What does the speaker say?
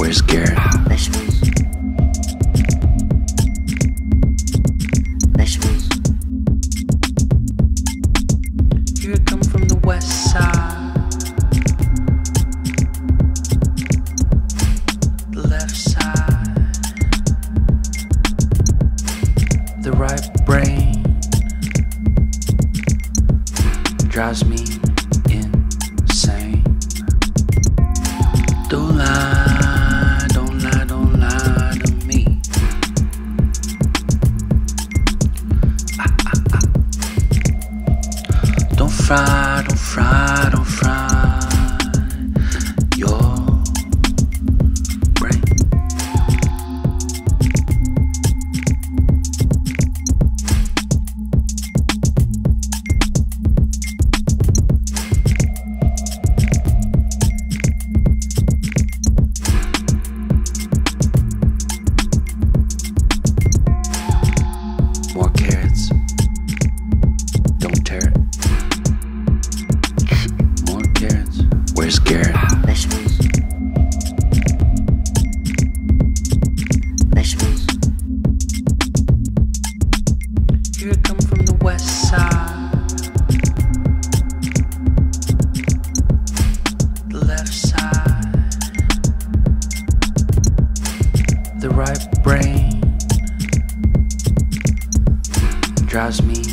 Where's Garrett? Vegetables. Vegetables. Here I come from the west side, the left side, the right brain drives me insane. Don't lie, don't lie, don't lie to me. Don't fry, don't fry, don't fry your brain. More carrots. Don't tear it. More carrots. Where's Garrett? Vegetables. Vegetables. Here I come from the west side, the left side, the right brain drives me